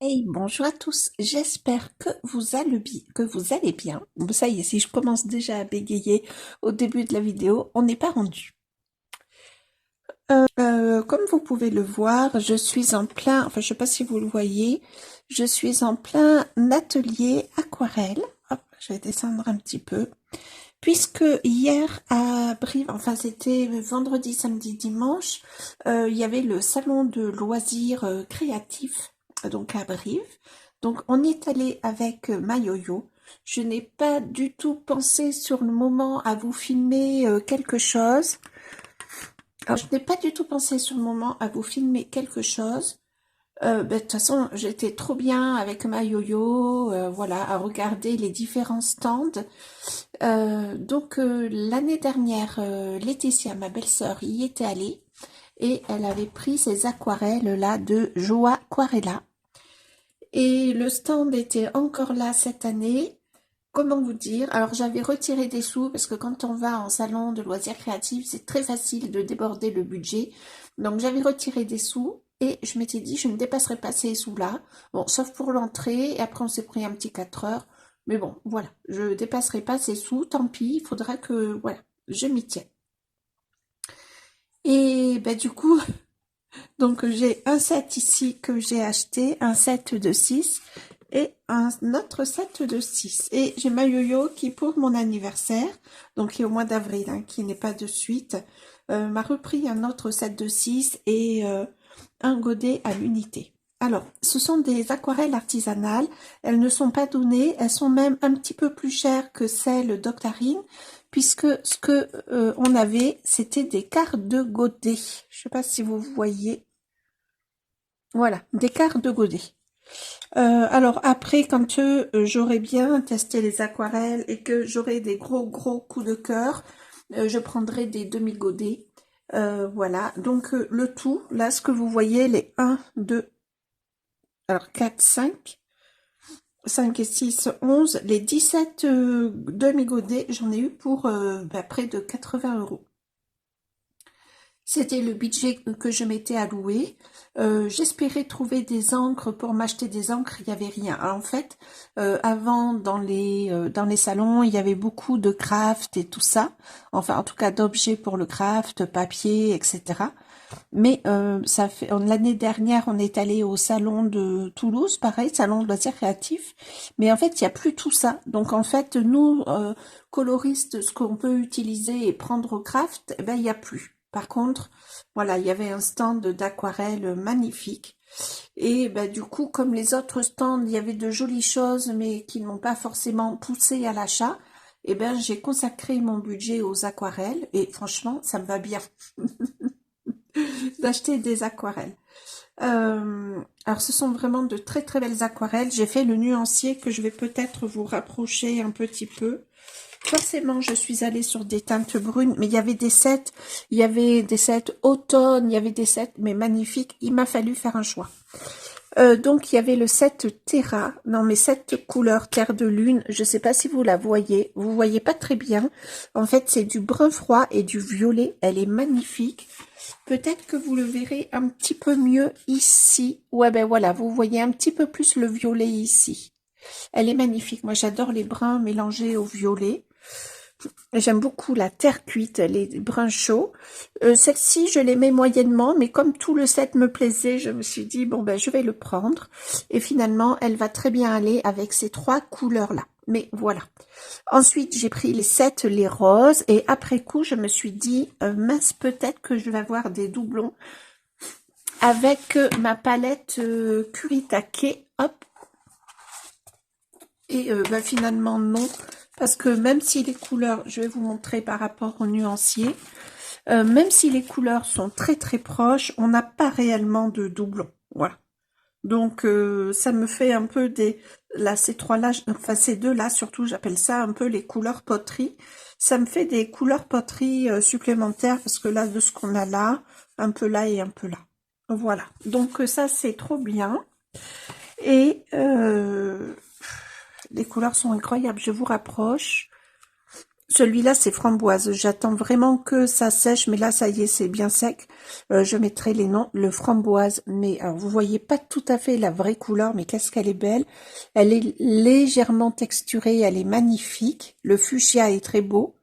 Hey, bonjour à tous, j'espère que vous allez bien. Bon, ça y est, si je commence déjà à bégayer au début de la vidéo, on n'est pas rendu. Comme vous pouvez le voir, je suis en plein, enfin je sais pas si vous le voyez, je suis en plein atelier aquarelle. Hop, je vais descendre un petit peu. Puisque hier à Brive, enfin c'était vendredi, samedi, dimanche, il y avait le salon de loisirs créatifs, donc à Brive. Donc on y est allé avec ma yo-yo. Je n'ai pas du tout pensé sur le moment à vous filmer quelque chose. Alors, je n'ai pas du tout pensé sur le moment à vous filmer quelque chose. De toute façon, j'étais trop bien avec ma yo-yo, voilà, à regarder les différents stands. L'année dernière, Laetitia, ma belle-sœur, y était allée et elle avait pris ces aquarelles là de Joa Aquarella. Et le stand était encore là cette année. Comment vous dire? Alors j'avais retiré des sous parce que quand on va en salon de loisirs créatifs, c'est très facile de déborder le budget. Donc j'avais retiré des sous et je m'étais dit je ne dépasserai pas ces sous-là. Bon, sauf pour l'entrée et après on s'est pris un petit 4 heures. Mais bon, voilà, je ne dépasserai pas ces sous, tant pis, il faudra que, voilà, je m'y tienne. Et ben du coup, donc j'ai un set ici que j'ai acheté, un set de 6 et un autre set de 6. Et j'ai ma yo-yo qui, pour mon anniversaire, donc qui est au mois d'avril, hein, qui n'est pas de suite, m'a repris un autre set de 6 et un godet à l'unité. Alors, ce sont des aquarelles artisanales, elles ne sont pas données, elles sont même un petit peu plus chères que celles d'Octarine, puisque ce que on avait, c'était des quarts de godet. Je sais pas si vous voyez. Voilà, des quarts de godet. Alors après, quand j'aurai bien testé les aquarelles et que j'aurai des gros coups de cœur, je prendrai des demi-godets. Voilà, donc le tout, là, ce que vous voyez, les 1, 2, alors 4, 5 et 6, 11, les 17 demi-godets, j'en ai eu pour près de 80 €. C'était le budget que je m'étais alloué. J'espérais trouver des encres pour m'acheter des encres, il n'y avait rien. Alors, en fait, avant dans les salons, il y avait beaucoup de craft et tout ça. Enfin, en tout cas, d'objets pour le craft, papier, etc. Mais ça fait l'année dernière, on est allé au salon de Toulouse, pareil, salon de loisirs créatifs. Mais en fait, il n'y a plus tout ça. Donc en fait, nous, coloristes, ce qu'on peut utiliser et prendre au craft, eh ben il n'y a plus. Par contre, voilà, il y avait un stand d'aquarelle magnifique. Et ben, du coup, comme les autres stands, il y avait de jolies choses, mais qui n'ont pas forcément poussé à l'achat, eh ben, j'ai consacré mon budget aux aquarelles. Et franchement, ça me va bien d'acheter des aquarelles. Alors, ce sont vraiment de très belles aquarelles. J'ai fait le nuancier que je vais peut-être vous rapprocher un petit peu. Forcément, je suis allée sur des teintes brunes, mais il y avait des sets automne, il y avait des sets, mais magnifiques. Il m'a fallu faire un choix. Donc, il y avait le set Terra, non mais cette couleur Terre de Lune, je sais pas si vous la voyez, vous voyez pas très bien. En fait, c'est du brun froid et du violet, elle est magnifique. Peut-être que vous le verrez un petit peu mieux ici. Ouais, ben voilà, vous voyez un petit peu plus le violet ici. Elle est magnifique. Moi, j'adore les bruns mélangés au violet. J'aime beaucoup la terre cuite, les bruns chauds. Celle-ci, je l'aimais moyennement, mais comme tout le set me plaisait, je me suis dit, bon, ben, je vais le prendre. Et finalement, elle va très bien aller avec ces trois couleurs-là. Mais voilà. Ensuite, j'ai pris les sets, les roses, et après coup, je me suis dit, mince, peut-être que je vais avoir des doublons avec ma palette Kuritake. Hop. Et finalement, non. Parce que même si les couleurs, je vais vous montrer par rapport au nuancier, même si les couleurs sont très proches, on n'a pas réellement de doublons. Voilà. Donc ça me fait un peu là ces trois-là, enfin ces deux-là surtout, j'appelle ça un peu les couleurs poterie. Ça me fait des couleurs poterie supplémentaires parce que là de ce qu'on a là, un peu là et un peu là. Voilà. Donc ça c'est trop bien. Et les couleurs sont incroyables. Je vous rapproche. Celui-là, c'est framboise. J'attends vraiment que ça sèche, mais là, ça y est, c'est bien sec. Je mettrai les noms. Le framboise, mais alors, vous voyez pas tout à fait la vraie couleur, mais qu'est-ce qu'elle est belle. Elle est légèrement texturée, elle est magnifique. Le fuchsia est très beau.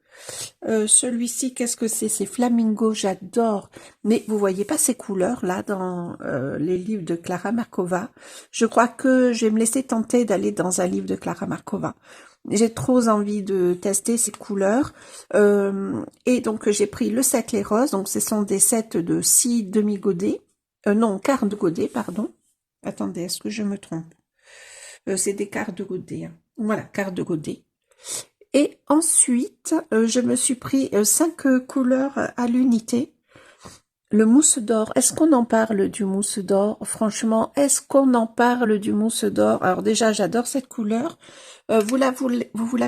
Celui-ci, qu'est-ce que c'est? C'est Flamingo, j'adore. Mais vous voyez pas ces couleurs là dans les livres de Clara Markova. Je crois que je vais me laisser tenter d'aller dans un livre de Clara Markova. J'ai trop envie de tester ces couleurs. Et donc j'ai pris le set Les Roses. Donc ce sont des sets de 6 demi-godets. Non, quarts de godets, pardon. Attendez, est-ce que je me trompe? C'est des quarts de godets. Hein. Voilà, quarts de godets. Et ensuite, je me suis pris 5 couleurs à l'unité. Le mousse d'or, est-ce qu'on en parle du mousse d'or? Franchement, est-ce qu'on en parle du mousse d'or? Alors déjà, j'adore cette couleur. Vous la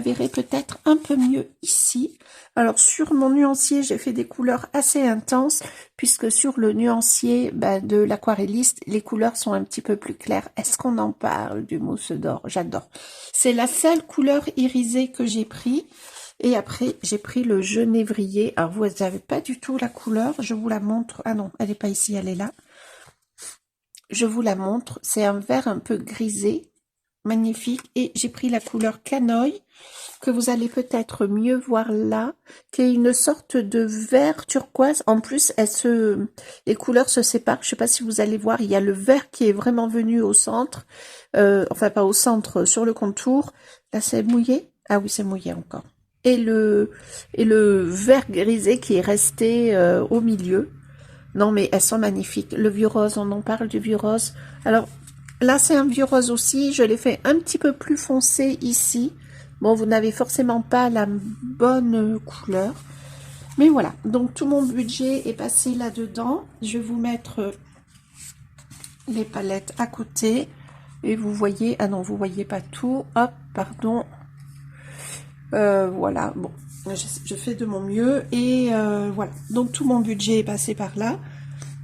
verrez peut-être un peu mieux ici. Alors sur mon nuancier, j'ai fait des couleurs assez intenses, puisque sur le nuancier de l'aquarelliste, les couleurs sont un petit peu plus claires. Est-ce qu'on en parle du mousse d'or? J'adore. C'est la seule couleur irisée que j'ai pris. Et après, j'ai pris le genévrier. Alors, vous n'avez pas du tout la couleur. Je vous la montre. Ah non, elle n'est pas ici, elle est là. Je vous la montre. C'est un vert un peu grisé. Magnifique. Et j'ai pris la couleur canoï, que vous allez peut-être mieux voir là, qui est une sorte de vert turquoise. En plus, les couleurs se séparent. Je ne sais pas si vous allez voir, il y a le vert qui est vraiment venu au centre. Enfin, pas au centre, sur le contour. Là, c'est mouillé. Ah oui, c'est mouillé encore. Et le vert grisé qui est resté au milieu. Non, mais elles sont magnifiques. Le vieux rose, on en parle du vieux rose. Alors, là, c'est un vieux rose aussi. Je l'ai fait un petit peu plus foncé ici. Bon, vous n'avez forcément pas la bonne couleur. Mais voilà. Donc, tout mon budget est passé là-dedans. Je vais vous mettre les palettes à côté. Et vous voyez... Ah non, vous voyez pas tout. Hop, pardon. Voilà, bon, je fais de mon mieux et voilà. Donc tout mon budget est passé par là.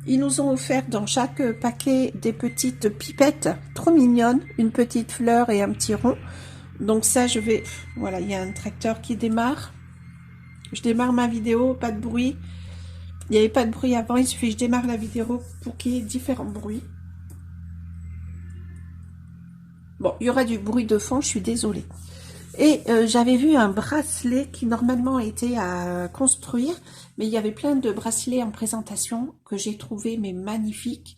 Ils nous ont offert dans chaque paquet des petites pipettes trop mignonnes, une petite fleur et un petit rond. Donc ça, je vais... Voilà, il y a un tracteur qui démarre. Je démarre ma vidéo, pas de bruit. Il n'y avait pas de bruit avant, il suffit que je démarre la vidéo pour qu'il y ait différents bruits. Bon, il y aura du bruit de fond, je suis désolée. Et j'avais vu un bracelet qui normalement était à construire, mais il y avait plein de bracelets en présentation que j'ai trouvé mais magnifiques.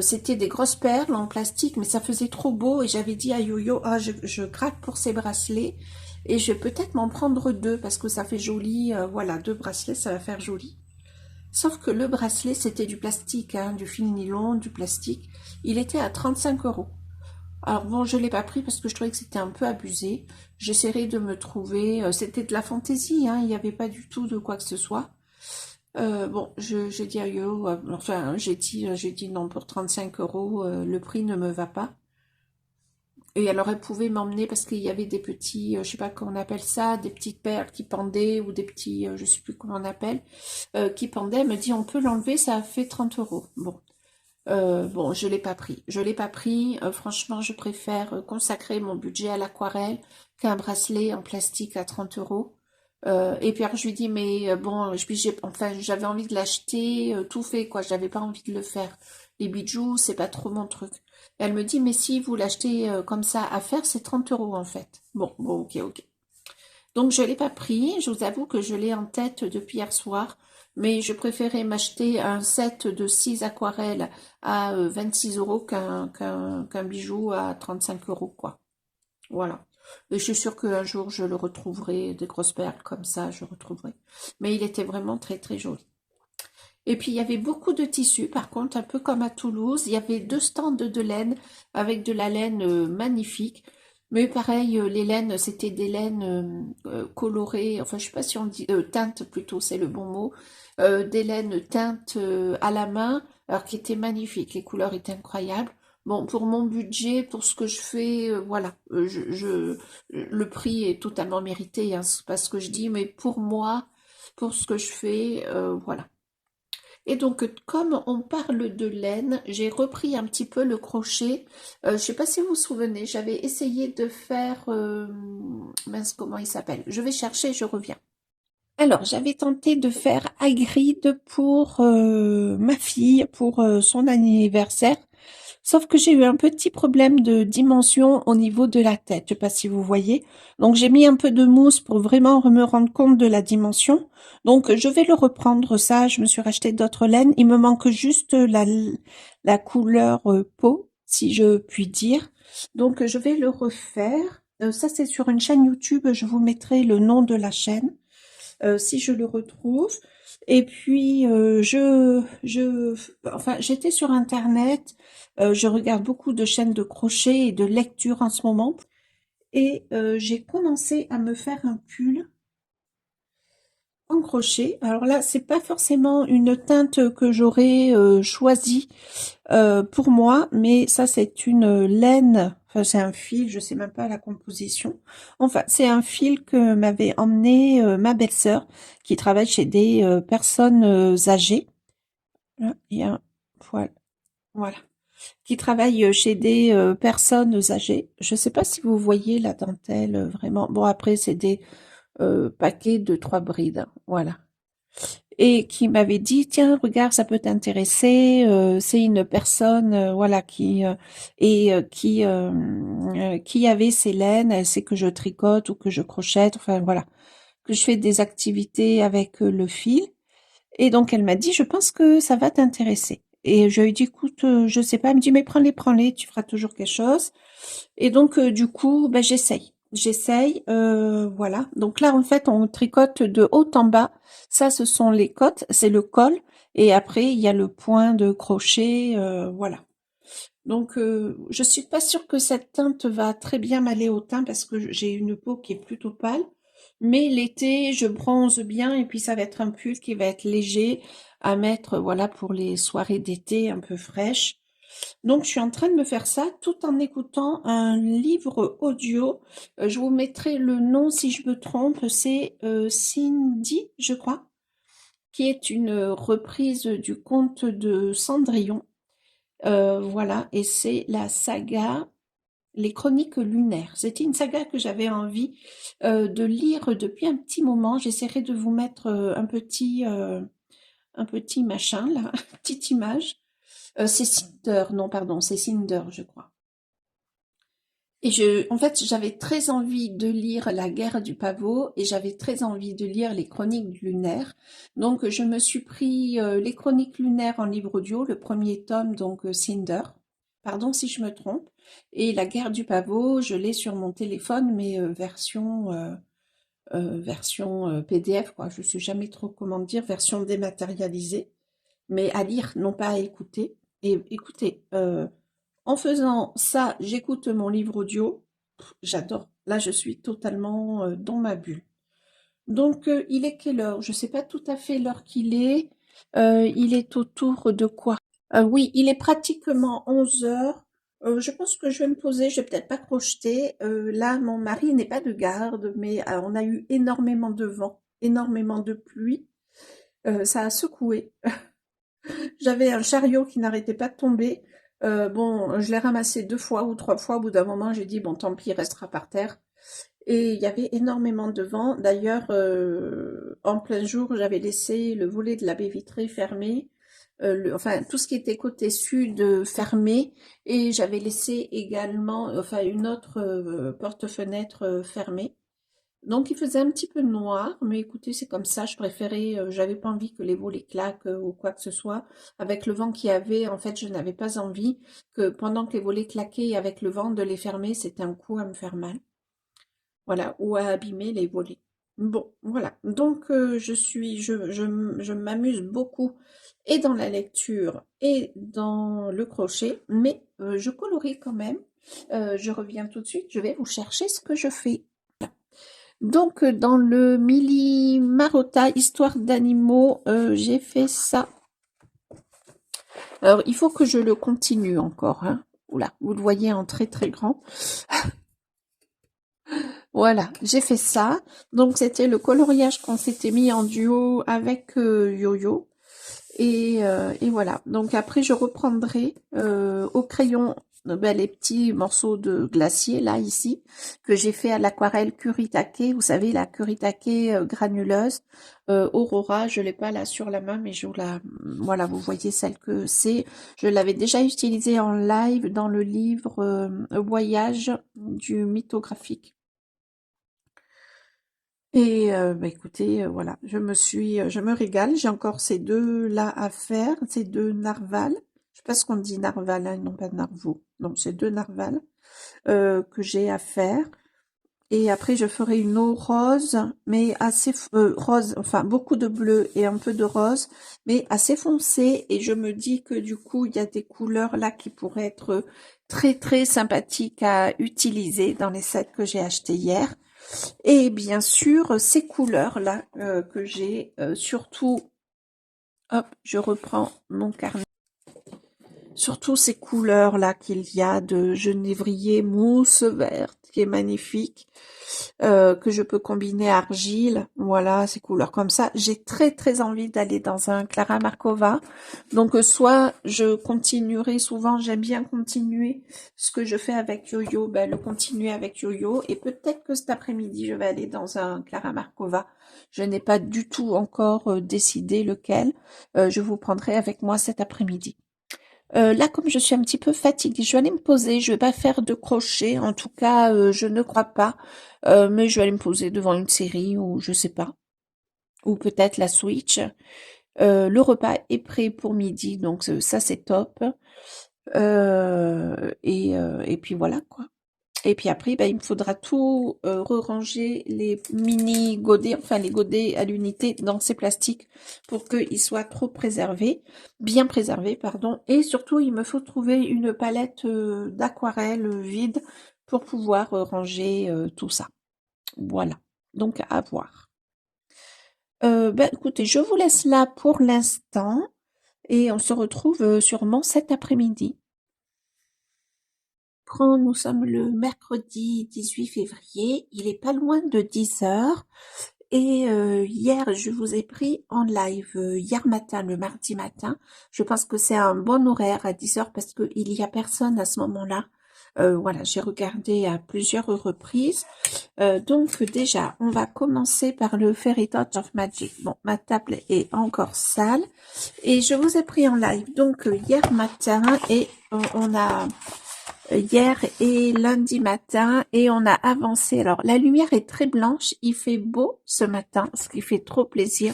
C'était des grosses perles en plastique, mais ça faisait trop beau et j'avais dit à Yo-Yo, ah, je craque pour ces bracelets et je vais peut-être m'en prendre 2 parce que ça fait joli. Voilà, 2 bracelets, ça va faire joli. Sauf que le bracelet, c'était du plastique, hein, du fil nylon, du plastique. Il était à 35 €. Alors bon, je ne l'ai pas pris parce que je trouvais que c'était un peu abusé. J'essaierai de me trouver... c'était de la fantaisie, hein, il n'y avait pas du tout de quoi que ce soit. Bon, j'ai dit à Yo, enfin, j'ai dit non, pour 35 €, le prix ne me va pas. Et alors, elle pouvait m'emmener parce qu'il y avait des petits, je sais pas comment on appelle ça, des petites perles qui pendaient ou des petits, je sais plus comment on appelle, qui pendaient. Elle me dit, on peut l'enlever, ça a fait 30 €. Bon. Bon, je l'ai pas pris. Je l'ai pas pris. Franchement, je préfère consacrer mon budget à l'aquarelle qu'un bracelet en plastique à 30 €. Et puis alors, je lui dis, mais bon, enfin, j'avais envie de l'acheter tout fait, quoi. J'avais pas envie de le faire. Les bijoux, c'est pas trop mon truc. Elle me dit, mais si vous l'achetez comme ça à faire, c'est 30 € en fait. Bon, ok, ok. Donc, je l'ai pas pris. Je vous avoue que je l'ai en tête depuis hier soir. Mais je préférais m'acheter un set de 6 aquarelles à 26 € qu'un bijou à 35 €, quoi. Voilà. Et je suis sûre qu'un jour, je le retrouverai, des grosses perles comme ça, je retrouverai. Mais il était vraiment très, très joli. Et puis, il y avait beaucoup de tissus, par contre, un peu comme à Toulouse. Il y avait 2 stands de laine, avec de la laine magnifique. Mais pareil, les laines, c'était des laines colorées, enfin, je sais pas si on dit, teintes plutôt, c'est le bon mot. Des laines teintes à la main, alors qui étaient magnifiques. Les couleurs étaient incroyables. Bon, pour mon budget, pour ce que je fais, voilà, le prix est totalement mérité, hein, c'est pas ce que je dis, mais pour moi, pour ce que je fais, voilà. Et donc, comme on parle de laine, j'ai repris un petit peu le crochet. Je ne sais pas si vous vous souvenez, j'avais essayé de faire... mince, comment il s'appelle? Je vais chercher, je reviens. Alors, j'avais tenté de faire Hagrid pour ma fille, pour son anniversaire. Sauf que j'ai eu un petit problème de dimension au niveau de la tête. Je ne sais pas si vous voyez. Donc, j'ai mis un peu de mousse pour vraiment me rendre compte de la dimension. Donc, je vais le reprendre ça. Je me suis racheté d'autres laines. Il me manque juste la couleur peau, si je puis dire. Donc, je vais le refaire. Ça, c'est sur une chaîne YouTube. Je vous mettrai le nom de la chaîne si je le retrouve. Et puis, enfin, j'étais sur Internet, je regarde beaucoup de chaînes de crochet et de lecture en ce moment, et j'ai commencé à me faire un pull en crochet. Alors là, c'est pas forcément une teinte que j'aurais choisie pour moi, mais ça c'est une laine, enfin c'est un fil, je sais même pas la composition. Enfin, c'est un fil que m'avait emmené ma belle-sœur qui travaille chez des personnes âgées. Là, il y a un poil, voilà. Qui travaille chez des personnes âgées. Je sais pas si vous voyez la dentelle vraiment. Bon, après c'est des paquets de 3 brides, hein, voilà. Et qui m'avait dit tiens regarde ça peut t'intéresser, c'est une personne voilà qui avait ses laines, elle sait que je tricote ou que je crochette, enfin voilà, que je fais des activités avec le fil, et donc elle m'a dit je pense que ça va t'intéresser. Et je lui ai dit écoute je sais pas, elle me dit mais prends-les, tu feras toujours quelque chose. Et donc, du coup, ben, j'essaye, voilà. Donc là, en fait, on tricote de haut en bas. Ça, ce sont les côtes, c'est le col. Et après, il y a le point de crochet, voilà. Donc, je suis pas sûre que cette teinte va très bien m'aller au teint parce que j'ai une peau qui est plutôt pâle. Mais l'été, je bronze bien et puis ça va être un pull qui va être léger à mettre, voilà, pour les soirées d'été un peu fraîches. Donc, je suis en train de me faire ça tout en écoutant un livre audio. Je vous mettrai le nom si je me trompe. C'est Cindy, je crois, qui est une reprise du conte de Cendrillon. Voilà, et c'est la saga Les Chroniques lunaires. C'était une saga que j'avais envie de lire depuis un petit moment. J'essaierai de vous mettre un petit machin là, une petite image. C'est Cinder, non pardon, c'est Cinder, je crois. Et en fait, j'avais très envie de lire La Guerre du Pavot et j'avais très envie de lire Les Chroniques lunaires. Donc, je me suis pris Les Chroniques lunaires en livre audio, le premier tome, donc Cinder. Pardon si je me trompe. Et La Guerre du Pavot, je l'ai sur mon téléphone, mais version PDF, quoi. Je sais jamais trop comment dire, version dématérialisée, mais à lire, non pas à écouter. Et écoutez, en faisant ça, j'écoute mon livre audio. J'adore. Là, je suis totalement dans ma bulle. Donc, il est quelle heure? Je ne sais pas tout à fait l'heure qu'il est. Il est autour de quoi? Oui, il est pratiquement 11 heures. Je pense que je vais me poser, je vais peut-être pas crocheter. Là, mon mari n'est pas de garde, mais on a eu énormément de vent, énormément de pluie. Ça a secoué. J'avais un chariot qui n'arrêtait pas de tomber. Bon, je l'ai ramassé 2 fois ou 3 fois. Au bout d'un moment, j'ai dit, bon, tant pis, il restera par terre. Et il y avait énormément de vent. D'ailleurs, en plein jour, j'avais laissé le volet de la baie vitrée fermé. Enfin, tout ce qui était côté sud fermé. Et j'avais laissé également, enfin, une autre porte-fenêtre fermée. Donc il faisait un petit peu noir, mais écoutez, c'est comme ça, je préférais, j'avais pas envie que les volets claquent ou quoi que ce soit. Avec le vent qu'il y avait, en fait, je n'avais pas envie que pendant que les volets claquaient avec le vent de les fermer, c'était un coup à me faire mal. Voilà, ou à abîmer les volets. Bon, voilà. Donc je m'amuse beaucoup et dans la lecture et dans le crochet, mais je colorie quand même. Je reviens tout de suite, je vais vous chercher ce que je fais. Donc, dans le Mili Marotta, Histoire d'animaux, j'ai fait ça. Alors, il faut que je le continue encore, hein. Oula, vous le voyez en très très grand. Voilà, j'ai fait ça. Donc, c'était le coloriage qu'on s'était mis en duo avec Yo-Yo. Et voilà. Donc après, je reprendrai au crayon les petits morceaux de glacier, là, ici, que j'ai fait à l'aquarelle Kuritake. Vous savez, la Kuritake granuleuse. Aurora, je l'ai pas là sur la main, mais je vous la... Voilà, vous voyez celle que c'est. Je l'avais déjà utilisée en live dans le livre Voyage du mythographique. Et écoutez, voilà, je me régale. J'ai encore ces deux là à faire, ces deux narvals. Je sais pas ce qu'on dit narval, hein, non pas narvaux. Non, c'est deux narvals que j'ai à faire. Et après, je ferai une eau rose, mais assez rose, enfin beaucoup de bleu et un peu de rose, mais assez foncé. Et je me dis que du coup, il y a des couleurs là qui pourraient être très très sympathiques à utiliser dans les sets que j'ai achetés hier. Et bien sûr, ces couleurs-là que j'ai, surtout, hop, je reprends mon carnet, surtout ces couleurs-là qu'il y a de genévrier mousse verte, qui est magnifique, que je peux combiner argile, voilà, ces couleurs comme ça. J'ai très très envie d'aller dans un Clara Markova, donc soit je continuerai, souvent j'aime bien continuer ce que je fais avec Yo-Yo, le continuer avec Yo-Yo, et peut-être que cet après-midi je vais aller dans un Clara Markova. Je n'ai pas du tout encore décidé lequel, je vous prendrai avec moi cet après-midi. Là, comme je suis un petit peu fatiguée, je vais aller me poser. Je vais pas faire de crochet, en tout cas, je ne crois pas. Mais je vais aller me poser devant une série ou je sais pas, ou peut-être la Switch. Le repas est prêt pour midi, donc ça c'est top. Et puis voilà quoi. Et puis après, il me faudra tout re-ranger les mini godets, enfin les godets à l'unité dans ces plastiques pour qu'ils soient trop préservés, bien préservés, pardon. Et surtout, il me faut trouver une palette d'aquarelle vide pour pouvoir ranger tout ça. Voilà. Donc à voir. Écoutez, je vous laisse là pour l'instant et on se retrouve sûrement cet après-midi. Nous sommes le mercredi 18 février, il est pas loin de 10 heures et hier je vous ai pris en live hier matin, le mardi matin. Je pense que c'est un bon horaire à 10 heures parce qu'il y a personne à ce moment-là. Voilà, j'ai regardé à plusieurs reprises. Donc déjà, on va commencer par le Fairy Touch of Magic. Bon, ma table est encore sale et je vous ai pris en live donc hier matin et on a hier et lundi matin et on a avancé. Alors la lumière est très blanche, il fait beau ce matin, ce qui fait trop plaisir.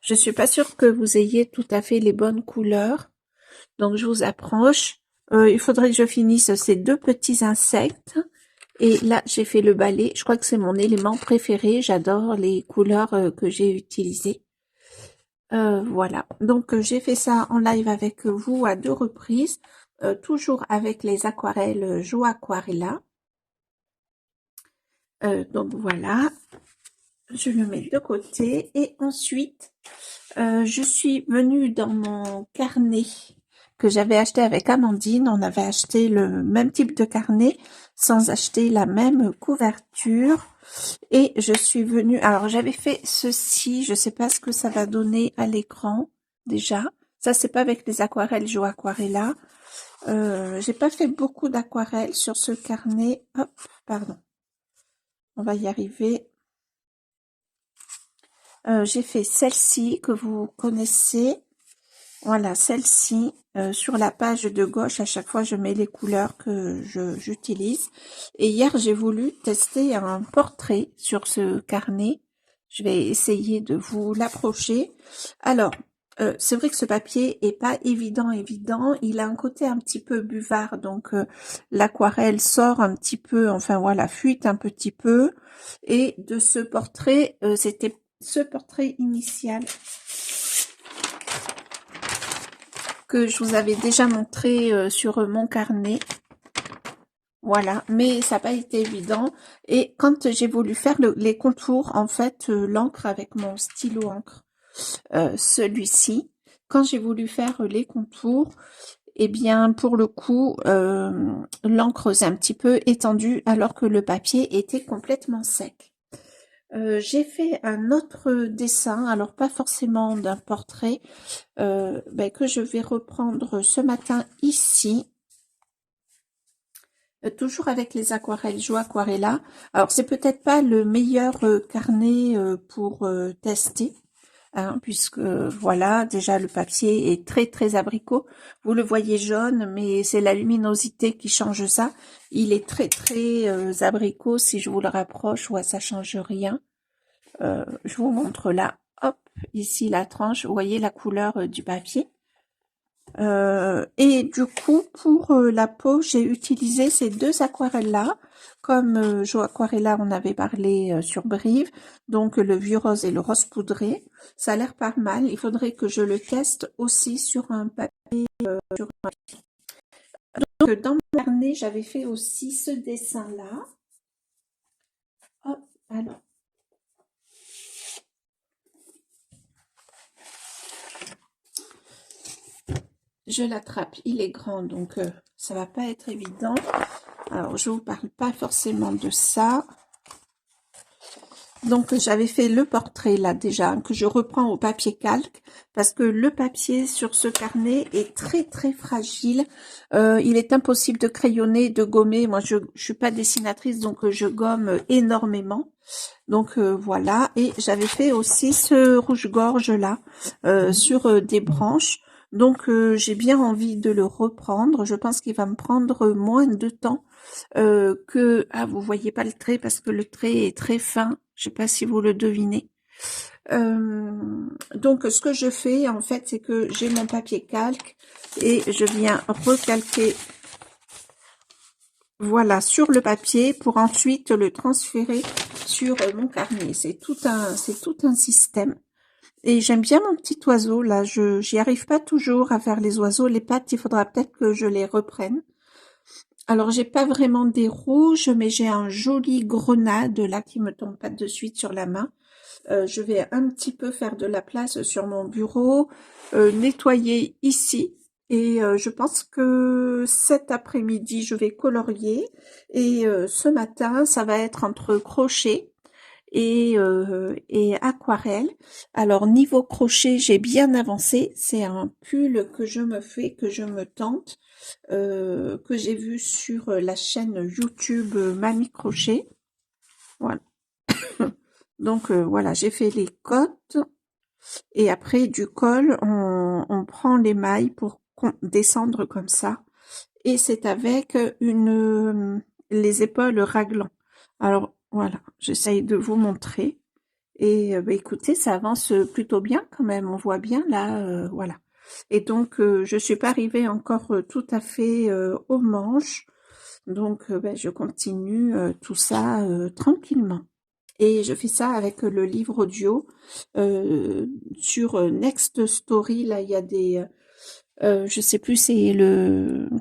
Je suis pas sûre que vous ayez tout à fait les bonnes couleurs, donc je vous approche. Il faudrait que je finisse ces deux petits insectes. Et là, j'ai fait le balai. Je crois que c'est mon élément préféré. J'adore les couleurs que j'ai utilisées. Voilà. Donc, j'ai fait ça en live avec vous à 2 reprises. Toujours avec les aquarelles Jo Aquarella. Donc, voilà. Je le mets de côté. Et ensuite, je suis venue dans mon carnet que j'avais acheté avec Amandine. On avait acheté le même type de carnet sans acheter la même couverture. Et je suis venue... Alors, j'avais fait ceci. Je sais pas ce que ça va donner à l'écran, déjà. Ça, c'est pas avec les aquarelles Jo Aquarella. J'ai pas fait beaucoup d'aquarelles sur ce carnet. Hop, pardon. On va y arriver. J'ai fait celle-ci que vous connaissez. Voilà, celle-ci. Sur la page de gauche, à chaque fois, je mets les couleurs que j'utilise. Et hier, j'ai voulu tester un portrait sur ce carnet. Je vais essayer de vous l'approcher. Alors, c'est vrai que ce papier est pas évident. Il a un côté un petit peu buvard, donc l'aquarelle sort un petit peu, enfin voilà, fuite un petit peu. Et de ce portrait, c'était ce portrait initial que je vous avais déjà montré sur mon carnet. Voilà, mais ça n'a pas été évident. Et quand j'ai voulu faire les contours, en fait, l'encre avec mon stylo encre, celui-ci, quand j'ai voulu faire les contours, eh bien, pour le coup, l'encre s'est un petit peu étendue alors que le papier était complètement sec. J'ai fait un autre dessin, alors pas forcément d'un portrait, que je vais reprendre ce matin ici. Toujours avec les aquarelles Joe Aquarella. Alors c'est peut-être pas le meilleur carnet pour tester, hein, puisque voilà, déjà le papier est très très abricot. Vous le voyez jaune, mais c'est la luminosité qui change ça. Il est très très abricot. Si je vous le rapproche, ouais, ça change rien. Je vous montre là, hop, ici la tranche, vous voyez la couleur du papier. Et du coup, pour la peau, j'ai utilisé ces deux aquarelles-là. Comme Joe Aquarella, on avait parlé sur Brive, donc le vieux rose et le rose poudré. Ça a l'air pas mal. Il faudrait que je le teste aussi sur un papier. Donc, dans mon carnet, j'avais fait aussi ce dessin-là. Hop, alors. Je l'attrape, il est grand, donc ça va pas être évident. Alors, je vous parle pas forcément de ça. Donc, j'avais fait le portrait là déjà, que je reprends au papier calque, parce que le papier sur ce carnet est très très fragile. Il est impossible de crayonner, de gommer. Moi, je suis pas dessinatrice, donc je gomme énormément. Donc voilà, et j'avais fait aussi ce rouge-gorge là, sur des branches. Donc j'ai bien envie de le reprendre. Je pense qu'il va me prendre moins de temps que... Ah, vous voyez pas le trait parce que le trait est très fin. Je sais pas si vous le devinez. Donc ce que je fais en fait, c'est que j'ai mon papier calque et je viens recalquer, voilà, sur le papier pour ensuite le transférer sur mon carnet. C'est tout un système. Et j'aime bien mon petit oiseau là. J'y arrive pas toujours à faire les oiseaux, les pattes. Il faudra peut-être que je les reprenne. Alors j'ai pas vraiment des rouges, mais j'ai un joli grenade là qui me tombe pas de suite sur la main. Je vais un petit peu faire de la place sur mon bureau, nettoyer ici. Et je pense que cet après-midi, je vais colorier. Et ce matin, ça va être entre crochet et aquarelle. Alors, niveau crochet, j'ai bien avancé. C'est un pull que je me fais, que je me tente, que j'ai vu sur la chaîne YouTube Mamie Crochet. Voilà. Donc voilà, j'ai fait les côtes et après du col, on prend les mailles pour descendre comme ça. Et c'est avec les épaules raglan. Alors voilà, j'essaye de vous montrer. Et écoutez, ça avance plutôt bien quand même. On voit bien là, voilà. Et donc je suis pas arrivée encore tout à fait aux manches. Donc je continue tout ça tranquillement. Et je fais ça avec le livre audio sur Next Story. Là, il y a des... je sais plus c'est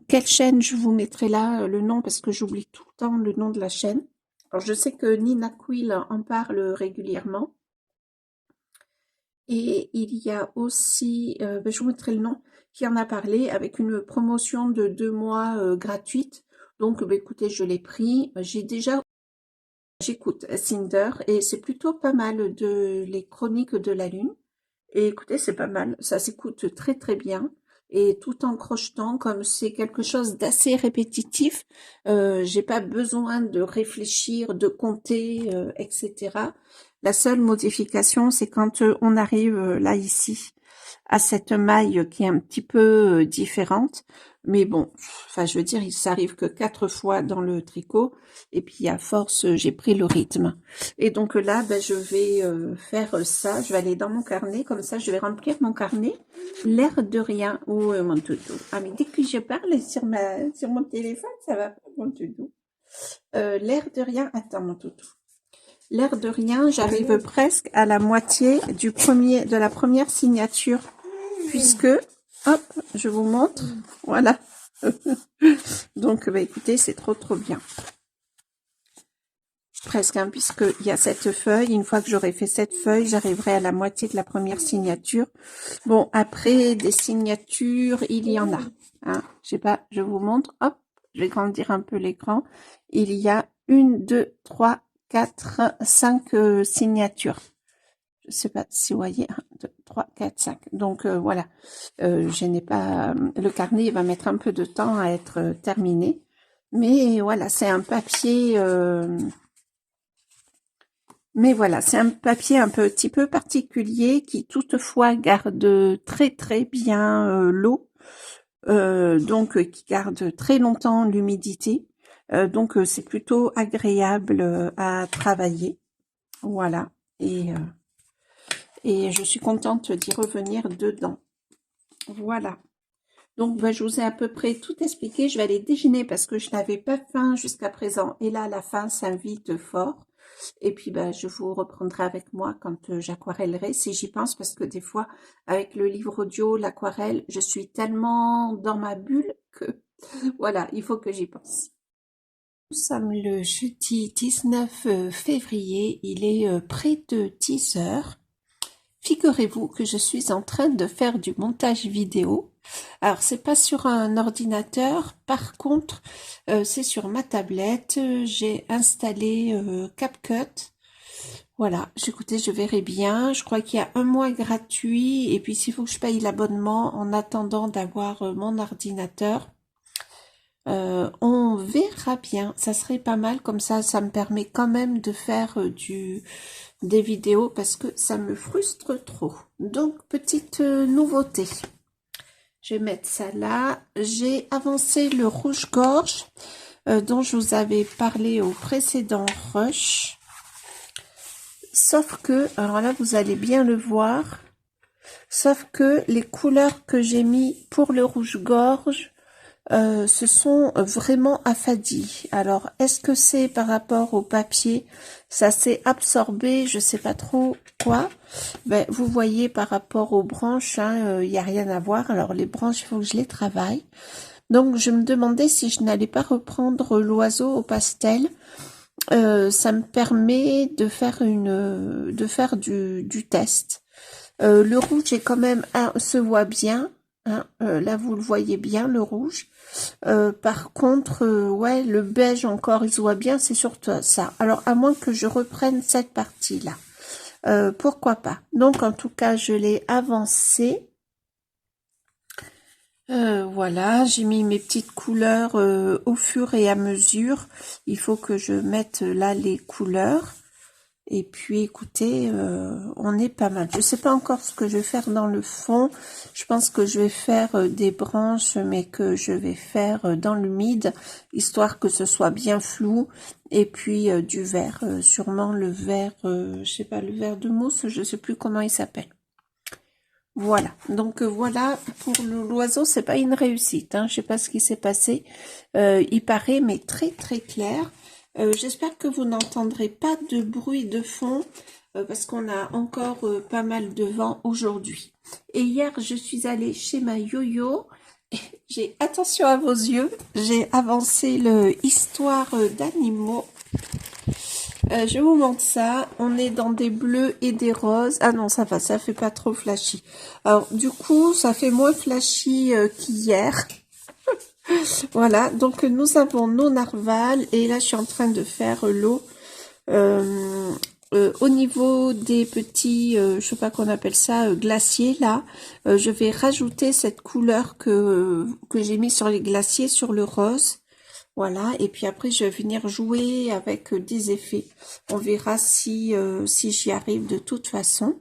quelle chaîne je vous mettrai là le nom parce que j'oublie tout le temps le nom de la chaîne. Alors je sais que Nina Quill en parle régulièrement. Et il y a aussi, je vous mettrai le nom, qui en a parlé avec une promotion de 2 mois gratuite. Donc écoutez, je l'ai pris. J'écoute Cinder et c'est plutôt pas mal de les chroniques de la lune. Et écoutez, c'est pas mal, ça s'écoute très très bien. Et tout en crochetant, comme c'est quelque chose d'assez répétitif, j'ai pas besoin de réfléchir, de compter, etc. La seule modification, c'est quand on arrive là ici à cette maille qui est un petit peu différente. Mais bon, enfin, je veux dire, il s'arrive que 4 fois dans le tricot. Et puis, à force, j'ai pris le rythme. Et donc là, je vais faire ça. Je vais aller dans mon carnet. Comme ça, je vais remplir mon carnet. L'air de rien. Oh, mon toutou. Ah, mais dès que je parle sur mon téléphone, ça va pas, mon toutou. L'air de rien. Attends, mon toutou. L'air de rien, j'arrive presque à la moitié de la première signature. Puisque, hop, je vous montre. Voilà. Donc, écoutez, c'est trop bien. Presque, hein, puisqu'il y a cette feuille. Une fois que j'aurai fait cette feuille, j'arriverai à la moitié de la première signature. Bon, après, des signatures, il y en a. Hein. Je sais pas, je vous montre. Hop, je vais grandir un peu l'écran. Il y a 1, 2, 3, 4, 5 signatures. Je sais pas si vous voyez, 1, 2, 3, 4, 5. Donc voilà, je n'ai pas... Le carnet il va mettre un peu de temps à être terminé. Mais voilà, c'est un papier... mais voilà, c'est un papier un petit peu particulier qui toutefois garde très très bien l'eau. Donc qui garde très longtemps l'humidité. Donc c'est plutôt agréable à travailler. Voilà. Et je suis contente d'y revenir dedans. Voilà. Donc je vous ai à peu près tout expliqué. Je vais aller déjeuner parce que je n'avais pas faim jusqu'à présent. Et là, la faim s'invite fort. Et puis je vous reprendrai avec moi quand j'aquarellerai, si j'y pense, parce que des fois, avec le livre audio, l'aquarelle, je suis tellement dans ma bulle que voilà, il faut que j'y pense. Nous sommes le jeudi 19 février, il est près de 10 heures. Figurez-vous que je suis en train de faire du montage vidéo. Alors, c'est pas sur un ordinateur, par contre, c'est sur ma tablette. J'ai installé CapCut. Voilà, écoutez, je verrai bien. Je crois qu'il y a 1 mois gratuit. Et puis, s'il faut que je paye l'abonnement en attendant d'avoir mon ordinateur, on verra bien. Ça serait pas mal. Comme ça me permet quand même de faire des vidéos parce que ça me frustre trop. Donc, petite nouveauté. Je vais mettre ça là. J'ai avancé le rouge-gorge dont je vous avais parlé au précédent rush. Sauf que, alors là, vous allez bien le voir, sauf que les couleurs que j'ai mis pour le rouge-gorge se sont vraiment affadies. Alors, est-ce que c'est par rapport au papier? Ça s'est absorbé, je sais pas trop quoi. Ben, vous voyez par rapport aux branches, il n'y a rien à voir. Alors, les branches, il faut que je les travaille. Donc, je me demandais si je n'allais pas reprendre l'oiseau au pastel. Ça me permet de faire du test. Le rouge est quand même se voit bien. Hein, là vous le voyez bien le rouge. Par contre, ouais, le beige encore, il se voit bien, c'est surtout ça. Alors à moins que je reprenne cette partie là, pourquoi pas. Donc en tout cas, je l'ai avancé. Voilà, j'ai mis mes petites couleurs au fur et à mesure. Il faut que je mette là les couleurs. Et puis écoutez, on est pas mal. Je sais pas encore ce que je vais faire dans le fond. Je pense que je vais faire des branches, mais que je vais faire dans l'humide, histoire que ce soit bien flou. Et puis du vert, sûrement le vert, je sais pas, le vert de mousse, je sais plus comment il s'appelle. Voilà, donc voilà, pour l'oiseau, c'est pas une réussite, hein. Je sais pas ce qui s'est passé, il paraît, mais très très clair. J'espère que vous n'entendrez pas de bruit de fond, parce qu'on a encore pas mal de vent aujourd'hui. Et hier, je suis allée chez ma yo-yo, j'ai, attention à vos yeux, j'ai avancé le Histoire d'animaux. Je vous montre ça. On est dans des bleus et des roses. Ah non, ça va, ça fait pas trop flashy. Alors, du coup, ça fait moins flashy qu'hier. Voilà, donc nous avons nos narvals. Et là, je suis en train de faire l'eau. Au niveau des petits, je sais pas qu'on appelle ça, glaciers, là, je vais rajouter cette couleur que j'ai mis sur les glaciers, sur le rose. Voilà, et puis après je vais venir jouer avec des effets. On verra si j'y arrive de toute façon.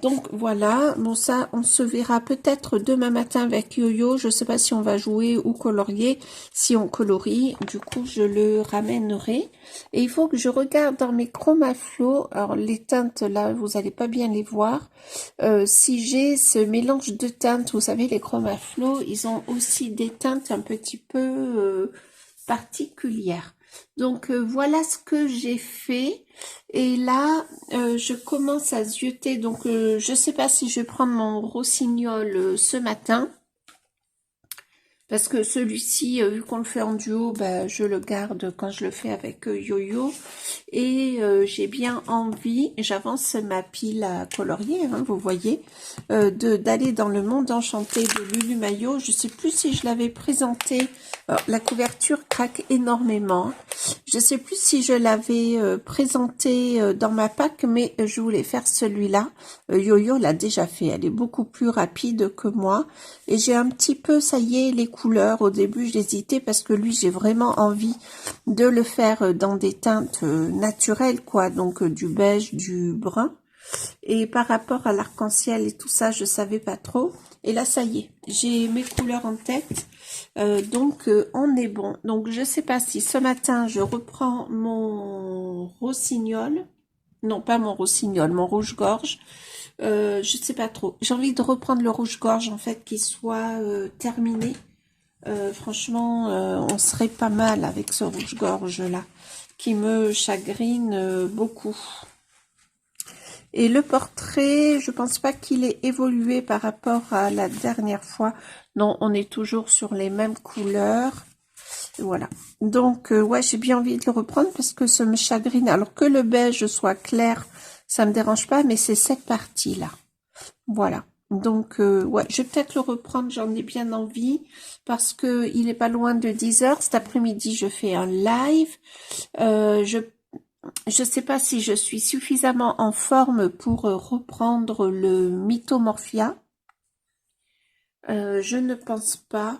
Donc voilà, bon ça on se verra peut-être demain matin avec Yo-Yo. Je sais pas si on va jouer ou colorier. Si on colorie, du coup je le ramènerai. Et il faut que je regarde dans mes chromaflow. Alors les teintes là, vous allez pas bien les voir. Si j'ai ce mélange de teintes, vous savez les chromaflow, ils ont aussi des teintes un petit peu particulières. Donc voilà ce que j'ai fait. Et là, je commence à zioter. Donc je sais pas si je vais prendre mon rossignol ce matin. Parce que celui-ci, vu qu'on le fait en duo, bah, je le garde quand je le fais avec Yo-Yo. Et j'ai bien envie, j'avance ma pile à colorier, hein, vous voyez, d'aller dans le monde enchanté de Lulu Maillot. Je sais plus si je l'avais présenté. Alors, la couverture craque énormément. Je sais plus si je l'avais présenté dans ma pack, mais je voulais faire celui-là. Yo-Yo l'a déjà fait. Elle est beaucoup plus rapide que moi. Et j'ai un petit peu, ça y est, les couleurs. Au début, j'hésitais parce que lui, j'ai vraiment envie de le faire dans des teintes naturelles, quoi. Donc, du beige, du brun. Et par rapport à l'arc-en-ciel et tout ça, je savais pas trop. Et là, ça y est, j'ai mes couleurs en tête. Donc, on est bon. Donc, je sais pas si ce matin, je reprends mon rossignol. Non, pas mon rossignol, mon rouge-gorge. Je sais pas trop. J'ai envie de reprendre le rouge-gorge, en fait, qui soit terminé. Franchement, on serait pas mal avec ce rouge-gorge-là, qui me chagrine beaucoup. Et le portrait, je pense pas qu'il ait évolué par rapport à la dernière fois. Non, on est toujours sur les mêmes couleurs. Voilà. Donc, ouais, j'ai bien envie de le reprendre parce que ça me chagrine. Alors que le beige soit clair, ça me dérange pas, mais c'est cette partie-là. Voilà. Donc, ouais, je vais peut-être le reprendre, j'en ai bien envie, parce que il est pas loin de 10 heures. Cet après-midi, je fais un live. Je sais pas si je suis suffisamment en forme pour reprendre le Mythomorphia. Je ne pense pas.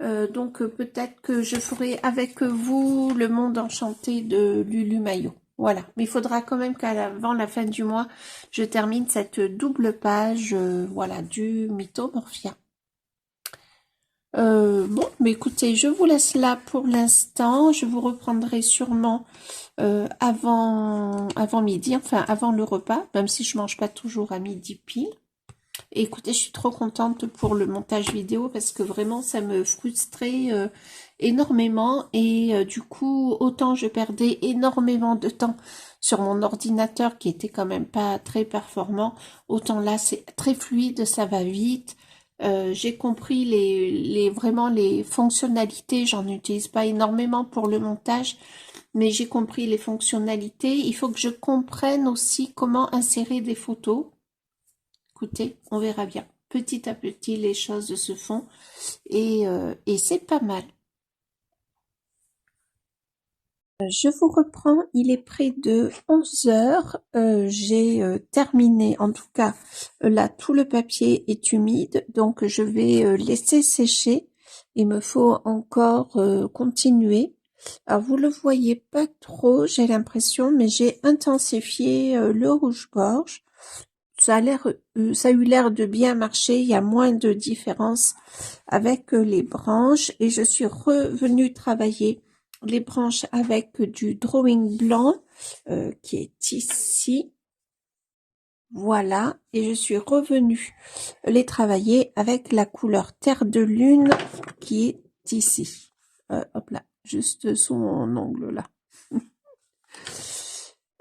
Donc peut-être que je ferai avec vous le monde enchanté de Lulu Maillot. Voilà. Mais il faudra quand même qu'avant la fin du mois, je termine cette double page voilà, du Mythomorphia. Bon, mais écoutez, je vous laisse là pour l'instant. Je vous reprendrai sûrement avant midi, enfin avant le repas, même si je mange pas toujours à midi pile. Et écoutez, je suis trop contente pour le montage vidéo parce que vraiment ça me frustrait énormément et du coup autant je perdais énormément de temps sur mon ordinateur qui était quand même pas très performant, autant là c'est très fluide, ça va vite. J'ai compris vraiment les fonctionnalités, j'en utilise pas énormément pour le montage, mais j'ai compris les fonctionnalités. Il faut que je comprenne aussi comment insérer des photos. Écoutez, on verra bien. Petit à petit, les choses se font et c'est pas mal. Je vous reprends, il est près de 11 heures. J'ai terminé, en tout cas, là, tout le papier est humide, donc je vais laisser sécher. Il me faut encore continuer. Alors, vous le voyez pas trop, j'ai l'impression, mais j'ai intensifié le rouge-gorge. Ça a eu l'air de bien marcher. Il y a moins de différence avec les branches et je suis revenue travailler les branches avec du drawing blanc qui est ici. Voilà, et je suis revenue les travailler avec la couleur terre de lune qui est ici. Hop là, juste sous mon ongle là.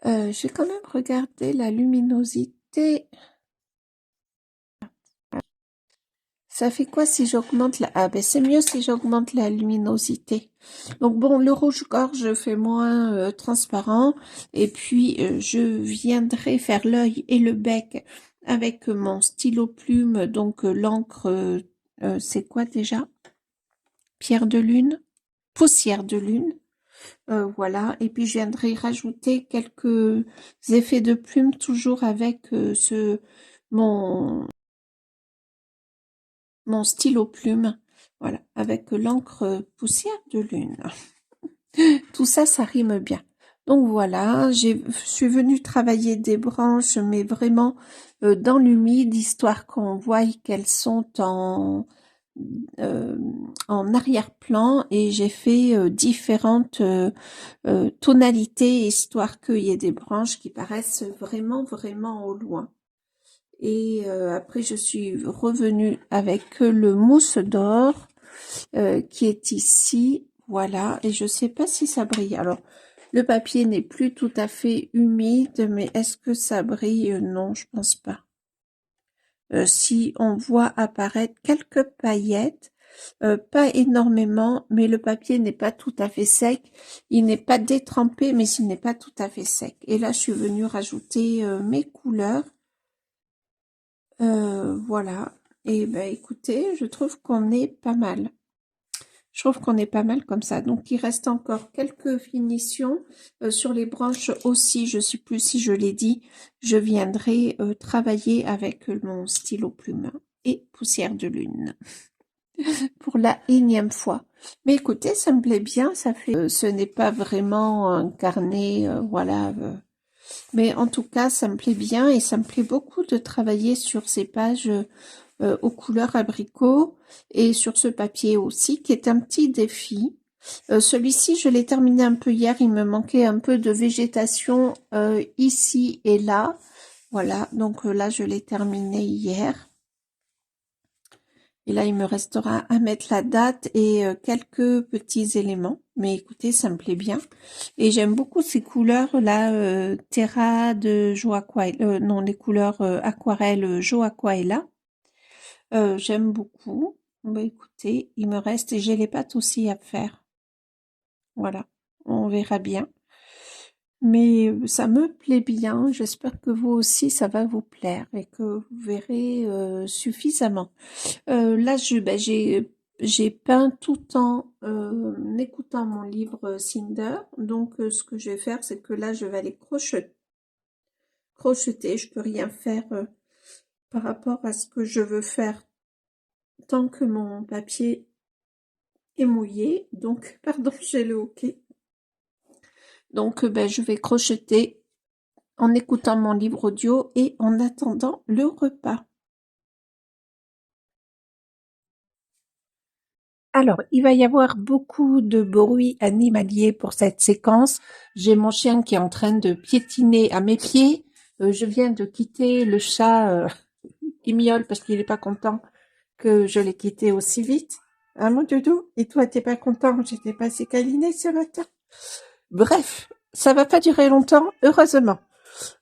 Je vais quand même regarder la luminosité. Ça fait quoi si j'augmente la... Ah ben c'est mieux si j'augmente la luminosité. Donc bon, le rouge-gorge fait moins transparent. Et puis je viendrai faire l'œil et le bec avec mon stylo plume. Donc l'encre, c'est quoi déjà? Pierre de lune? Poussière de lune. Voilà. Et puis je viendrai rajouter quelques effets de plume toujours avec mon stylo plume, voilà, avec l'encre poussière de lune. Tout ça, ça rime bien. Donc voilà, je suis venue travailler des branches, mais vraiment dans l'humide, histoire qu'on voie qu'elles sont en arrière-plan et j'ai fait différentes tonalités, histoire qu'il y ait des branches qui paraissent vraiment, vraiment au loin. Et après, je suis revenue avec le mousse d'or qui est ici. Voilà. Et je sais pas si ça brille. Alors, le papier n'est plus tout à fait humide, mais est-ce que ça brille? Non, je pense pas. Si on voit apparaître quelques paillettes, pas énormément, mais le papier n'est pas tout à fait sec. Il n'est pas détrempé, mais il n'est pas tout à fait sec. Et là, je suis venue rajouter mes couleurs. Voilà. Et ben écoutez, je trouve qu'on est pas mal. Je trouve qu'on est pas mal comme ça. Donc, il reste encore quelques finitions. Sur les branches aussi, je ne sais plus si je l'ai dit, je viendrai travailler avec mon stylo plume et poussière de lune pour la énième fois. Mais écoutez, ça me plaît bien. Ça fait, ce n'est pas vraiment un carnet, voilà. Mais en tout cas, ça me plaît bien et ça me plaît beaucoup de travailler sur ces pages aux couleurs abricot et sur ce papier aussi qui est un petit défi. Celui-ci, je l'ai terminé un peu hier, il me manquait un peu de végétation ici et là. Voilà, donc là, je l'ai terminé hier. Et là, il me restera à mettre la date et quelques petits éléments. Mais écoutez, ça me plaît bien. Et j'aime beaucoup ces couleurs là, Terra de Jo Aquarella, non, les couleurs aquarelle Jo Aquarella. J'aime beaucoup. Bah écoutez, il me reste et j'ai les pâtes aussi à faire. Voilà, on verra bien. Mais ça me plaît bien. J'espère que vous aussi, ça va vous plaire et que vous verrez suffisamment. Là, j'ai peint tout en écoutant mon livre Cinder. Donc, ce que je vais faire, c'est que là, je vais aller crocheter. Je peux rien faire par rapport à ce que je veux faire tant que mon papier est mouillé. Donc, pardon, j'ai le hoquet. Donc, ben, je vais crocheter en écoutant mon livre audio et en attendant le repas. Alors, il va y avoir beaucoup de bruit animalier pour cette séquence. J'ai mon chien qui est en train de piétiner à mes pieds. Je viens de quitter le chat qui miaule parce qu'il n'est pas content que je l'ai quitté aussi vite. Hein, mon doudou? Et toi, t'es pas content? J'étais passée câliner ce matin. Bref, ça va pas durer longtemps, heureusement.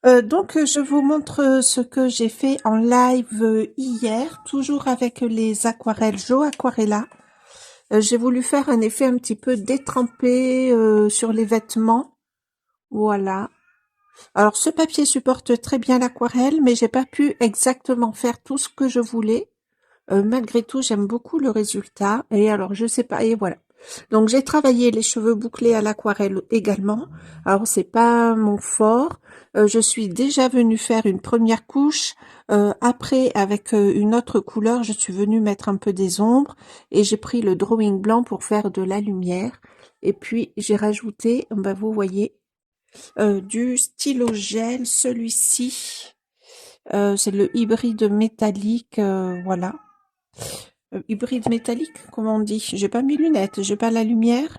Donc, je vous montre ce que j'ai fait en live hier, toujours avec les aquarelles Jo Aquarella. J'ai voulu faire un effet un petit peu détrempé sur les vêtements. Voilà. Alors, ce papier supporte très bien l'aquarelle, mais j'ai pas pu exactement faire tout ce que je voulais. Malgré tout, j'aime beaucoup le résultat. Et alors, je sais pas, et voilà. Donc, j'ai travaillé les cheveux bouclés à l'aquarelle également. Alors, c'est pas mon fort. Je suis déjà venue faire une première couche. Après, avec une autre couleur, je suis venue mettre un peu des ombres. Et j'ai pris le drawing blanc pour faire de la lumière. Et puis, j'ai rajouté, bah, vous voyez, du stylo gel. Celui-ci, c'est le hybride métallique, voilà. Hybride métallique, comment on dit? J'ai pas mes lunettes, j'ai pas la lumière.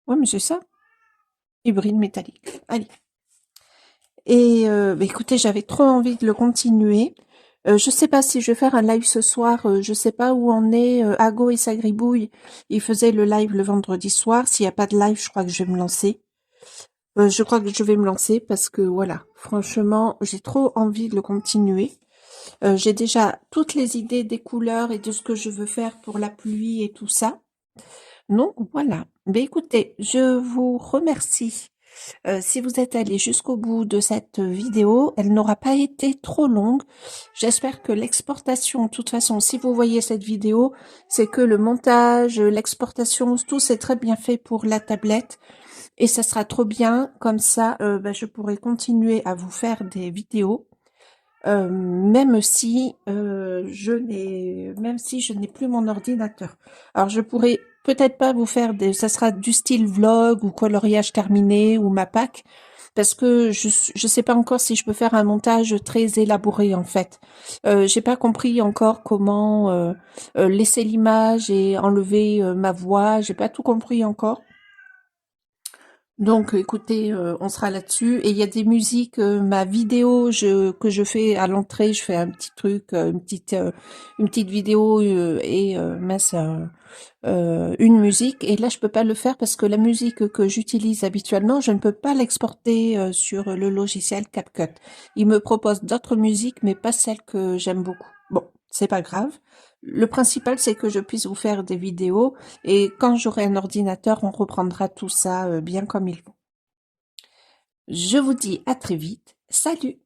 Ouais, mais c'est ça. Hybride métallique. Allez. Et bah, écoutez, j'avais trop envie de le continuer. Je sais pas si je vais faire un live ce soir. Je sais pas où on est. Ago et sa gribouille, il faisait le live le vendredi soir. S'il y a pas de live, je crois que je vais me lancer. Je crois que je vais me lancer parce que voilà, franchement, j'ai trop envie de le continuer. J'ai déjà toutes les idées des couleurs et de ce que je veux faire pour la pluie et tout ça. Donc voilà. Ben écoutez, je vous remercie. Si vous êtes allé jusqu'au bout de cette vidéo, elle n'aura pas été trop longue. J'espère que l'exportation, de toute façon, si vous voyez cette vidéo, c'est que le montage, l'exportation, tout c'est très bien fait pour la tablette. Et ça sera trop bien. Comme ça, ben, je pourrai continuer à vous faire des vidéos. Même si je n'ai plus mon ordinateur. Alors je pourrais peut-être pas vous faire ça sera du style vlog ou coloriage terminé ou ma pack parce que je sais pas encore si je peux faire un montage très élaboré en fait. J'ai pas compris encore comment laisser l'image et enlever ma voix. J'ai pas tout compris encore. Donc, écoutez, on sera là-dessus. Et il y a des musiques, ma vidéo que je fais à l'entrée, je fais un petit truc, une petite vidéo et mince, une musique. Et là, je peux pas le faire parce que la musique que j'utilise habituellement, je ne peux pas l'exporter sur le logiciel CapCut. Il me propose d'autres musiques, mais pas celles que j'aime beaucoup. Bon, c'est pas grave. Le principal, c'est que je puisse vous faire des vidéos et quand j'aurai un ordinateur, on reprendra tout ça bien comme il faut. Je vous dis à très vite. Salut!